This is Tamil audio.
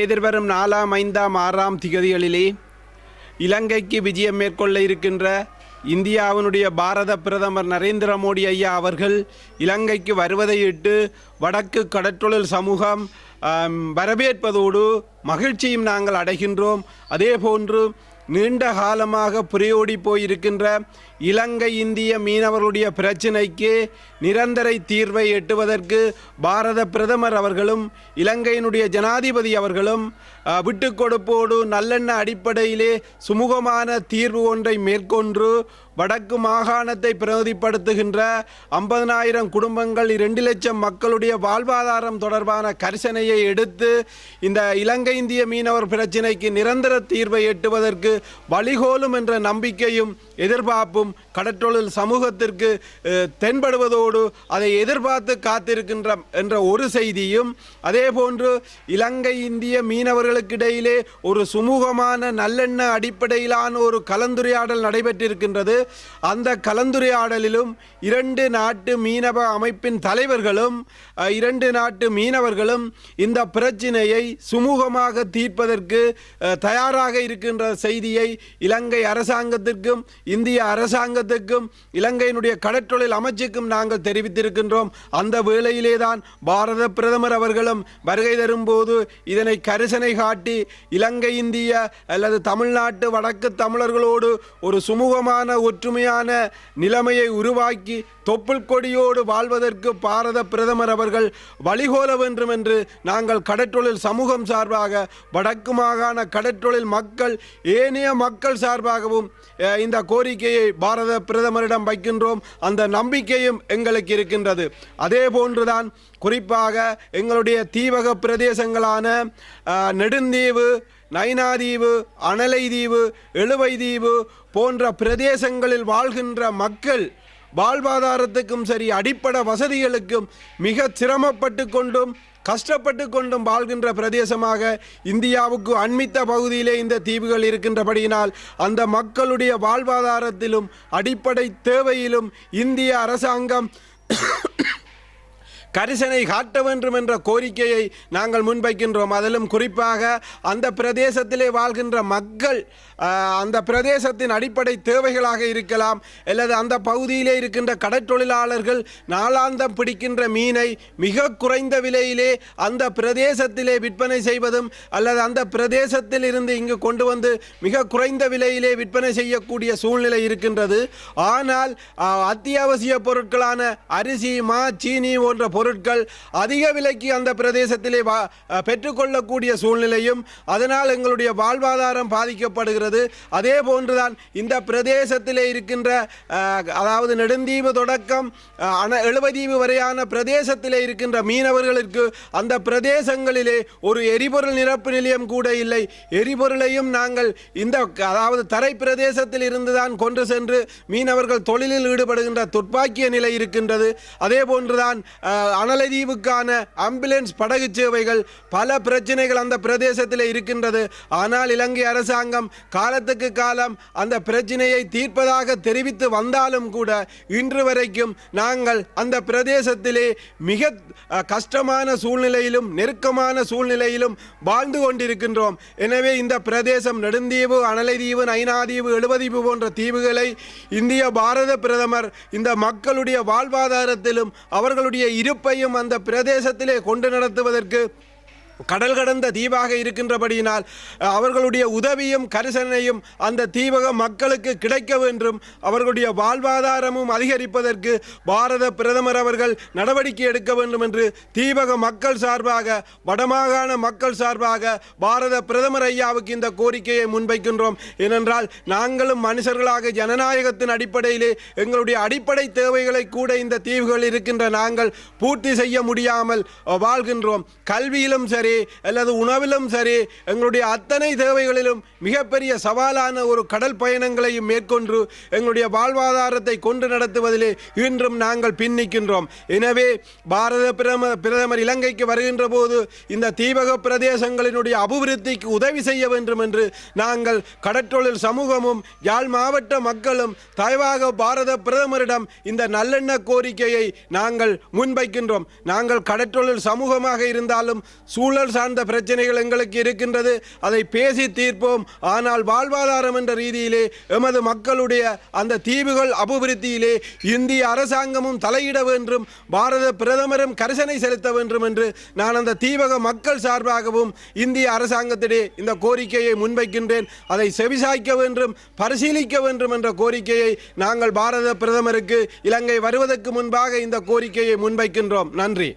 எதிர்வரும் 4ஆம் 5ஆம் 6ஆம் திகதிகளிலே இலங்கைக்கு விஜயம் மேற்கொள்ள இருக்கின்ற இந்தியாவினுடைய பாரத பிரதமர் நரேந்திர மோடி ஐயா அவர்கள் இலங்கைக்கு வருவதையிட்டு வடக்கு கடற்றொழில் சமூகம் வரவேற்பதோடு மகிழ்ச்சியும் நாங்கள் அடைகின்றோம். அதேபோன்று நீண்ட காலமாக புரையோடி போயிருக்கின்ற இலங்கை இந்திய மீனவர்களுடைய பிரச்சினைக்கு நிரந்தர தீர்வை எட்டுவதற்கு பாரத பிரதமர் அவர்களும் இலங்கையினுடைய ஜனாதிபதி அவர்களும் விட்டு கொடுப்போடு நல்லெண்ண அடிப்படையிலே சுமூகமான தீர்வு ஒன்றை மேற்கொண்டு வடக்கு மாகாணத்தை பிரதிப்படுத்துகின்ற 50,000 குடும்பங்கள் 2 லட்சம் மக்களுடைய வாழ்வாதாரம் தொடர்பான கரிசனையை எடுத்து இந்த இலங்கை இந்திய மீனவர் பிரச்சினைக்கு நிரந்தர தீர்வை எட்டுவதற்கு வழிகோலும் என்ற நம்பிக்கையும் எதிர்பார்ப்பும் கடற்றொழில் சமூகத்திற்கு தென்படுவதோடு அதை எதிர்பார்த்து காத்திருக்கின்ற என்ற ஒரு செய்தியும், அதே போன்று இலங்கை இந்திய மீனவர்களுக்கிடையிலே ஒரு சுமூகமான நல்லெண்ண அடிப்படையிலான ஒரு கலந்துரையாடல் நடைபெற்றிருக்கின்றது. அந்த கலந்துரையாடலிலும் 2 நாட்டு மீனவ அமைப்பின் தலைவர்களும் 2 நாட்டு மீனவர்களும் இந்த பிரச்சினையை சுமூகமாக தீர்ப்பதற்கு தயாராக இருக்கின்ற செய்தியை இலங்கை அரசாங்கத்திற்கும் இந்திய அரசாங்கத்துக்கும் இலங்கையினுடைய கடற்றொழில் அமைச்சுக்கும் நாங்கள் தெரிவித்திருக்கின்றோம். அந்த வேளையிலே தான் பாரத பிரதமர் அவர்களும் வருகை தரும்போது இதனை கரிசனை காட்டி இலங்கை இந்திய அல்லது தமிழ்நாட்டு வடக்கு தமிழர்களோடு ஒரு சுமூகமான ஒற்றுமையான நிலைமையை உருவாக்கி தொப்புள் கொடியோடு வாழ்வதற்கு பாரத பிரதமர் அவர்கள் வழிகோல வேண்டும் என்று நாங்கள் கடற்றொழில் சமூகம் சார்பாக வடக்கு மாகாண கடற்றொழில் மக்கள் ஏனைய மக்கள் சார்பாகவும் இந்த கோரிக்கையை பாரத பிரதமரிடம் வைக்கின்றோம். அந்த நம்பிக்கையும் எங்களுக்கு இருக்கின்றது. அதே போன்றுதான் குறிப்பாக எங்களுடைய தீவக பிரதேசங்களான நெடுந்தீவு, நைனாதீவு, அனலை தீவு, எழுவை தீவு போன்ற பிரதேசங்களில் வாழ்கின்ற மக்கள் வாழ்வாதாரத்துக்கும் சரி அடிப்படை வசதிகளுக்கும் மிக சிரமப்பட்டு கொண்டும் கஷ்டப்பட்டு கொண்டும் வாழ்கின்ற பிரதேசமாக இந்தியாவுக்கு அண்மித்த பகுதியிலே இந்த தீவுகள் இருக்கின்றபடியினால் அந்த மக்களுடைய வாழ்வாதாரத்திலும் அடிப்படை தேவையிலும் இந்திய அரசாங்கம் கரிசனை காட்ட வேண்டும் என்ற கோரிக்கையை நாங்கள் முன்வைக்கின்றோம். அதிலும் குறிப்பாக அந்த பிரதேசத்திலே வாழ்கின்ற மக்கள் அந்த பிரதேசத்தின் அடிப்படை தேவைகளாக இருக்கலாம், அல்லது அந்த பகுதியிலே இருக்கின்ற கடற்றொழிலாளர்கள் நாளாந்தம் பிடிக்கின்ற மீனை மிக குறைந்த விலையிலே அந்த பிரதேசத்திலே விற்பனை செய்வதும் அல்லது அந்த பிரதேசத்தில் இருந்து இங்கு கொண்டு வந்து மிக குறைந்த விலையிலே விற்பனை செய்யக்கூடிய சூழ்நிலை இருக்கின்றது. ஆனால் அத்தியாவசிய பொருட்களான அரிசி, மா, சீனி போன்ற பொருட்கள் அதிக விலைக்கு அந்த பிரதேசத்திலே பெற்றுக்கொள்ளக்கூடிய சூழ்நிலையும் அதனால் எங்களுடைய வாழ்வாதாரம் பாதிக்கப்படுகிறது. அதே போன்றுதான் இந்த பிரதேசத்திலே இருக்கின்ற அதாவது நெடுந்தீவு தொடக்கம் எழுவதீவு வரையான பிரதேசத்திலே இருக்கின்ற மீனவர்களுக்கு அந்த பிரதேசங்களிலே ஒரு எரிபொருள் நிரப்பு நிலையம் கூட இல்லை. எரிபொருளையும் நாங்கள் இந்த அதாவது தரை பிரதேசத்தில் இருந்துதான் கொண்டு சென்று மீனவர்கள் தொழிலில் ஈடுபடுகின்ற துர்ப்பாக்கிய நிலை இருக்கின்றது. அதே போன்றுதான் அனலதீவுக்கான ஆம்புலன்ஸ் படகு சேவைகள் பல பிரச்சனைகள் அந்த பிரதேசத்தில் இருக்கின்றது. ஆனால் இலங்கை அரசாங்கம் காலத்துக்கு காலம் அந்த பிரச்சனையை தீர்ப்பதாக தெரிவித்து வந்தாலும் கூட இன்று வரைக்கும் நாங்கள் அந்த பிரதேசத்திலே மிக கஷ்டமான சூழ்நிலையிலும் நெருக்கமான சூழ்நிலையிலும் வாழ்ந்து கொண்டிருக்கின்றோம். எனவே இந்த பிரதேசம் நெடுந்தீவு, அனலைதீவு, நைனாதீவு, எழுவதீவு போன்ற தீவுகளை இந்திய பாரத பிரதமர் இந்த மக்களுடைய வாழ்வாதாரத்திலும் அவர்களுடைய இருப்பையும் அந்த பிரதேசத்திலே கொண்டு நடத்துவதற்கு கடல் கடந்த தீவாக இருக்கின்றபடியினால் அவர்களுடைய உதவியும் கரிசனையும் அந்த தீவக மக்களுக்கு கிடைக்க வேண்டும், அவர்களுடைய வாழ்வாதாரமும் அதிகரிப்பதற்கு பாரத பிரதமர் அவர்கள் நடவடிக்கை எடுக்க வேண்டும் என்று தீவக மக்கள் சார்பாக வடமாகாண மக்கள் சார்பாக பாரத பிரதமர் ஐயாவுக்கு இந்த கோரிக்கையை முன்வைக்கின்றோம். ஏனென்றால் நாங்களும் மனுஷர்களாக ஜனநாயகத்தின் அடிப்படையிலே எங்களுடைய அடிப்படை தேவைகளை கூட இந்த தீவுகள் இருக்கின்ற நாங்கள் பூர்த்தி செய்ய முடியாமல் வாழ்கின்றோம். கல்வியிலும் சரி அல்லது உணவிலும் சரி எங்களுடைய அத்தனை தேவைகளிலும் மிகப்பெரிய சவாலான ஒரு கடல் பயணங்களையும் மேற்கொண்டு எங்களுடைய வாழ்வாதாரத்தை கொண்டு நடத்துவதிலே இன்றும் நாங்கள் பின்னிக்கின்றோம். எனவே பாரத பிரதமர் இலங்கைக்கு வருகின்ற போது இந்த தீவக பிரதேசங்களினுடைய அபிவிருத்திக்கு உதவி செய்ய வேண்டும் என்று நாங்கள் கடற்றொழில் சமூகமும் யாழ் மாவட்ட மக்களும் தயவாக பாரத பிரதமரிடம் இந்த நல்லெண்ண கோரிக்கையை நாங்கள் முன்வைக்கின்றோம். நாங்கள் கடற்றொழில் சமூகமாக இருந்தாலும் சூழல் சார்ந்த பிரச்சனைகள் எங்களுக்கு இருக்கின்றது, அதை பேசி தீர்ப்போம். ஆனால் வாழ்வாதாரம் என்ற ரீதியிலே எமது மக்களுடைய அந்த தீவுகள் அபிவிருத்தியிலே இந்திய அரசாங்கமும் தலையிட வேண்டும், பாரத பிரதமரும் கரிசனை செலுத்த வேண்டும் என்று நான் அந்த தீவக மக்கள் சார்பாகவும் இந்திய அரசாங்கத்திலே இந்த கோரிக்கையை முன்வைக்கின்றேன். அதை செவிசாய்க்க வேண்டும், பரிசீலிக்க வேண்டும் என்ற கோரிக்கையை நாங்கள் பாரத பிரதமருக்கு இலங்கை வருவதற்கு முன்பாக இந்த கோரிக்கையை முன்வைக்கின்றோம். நன்றி.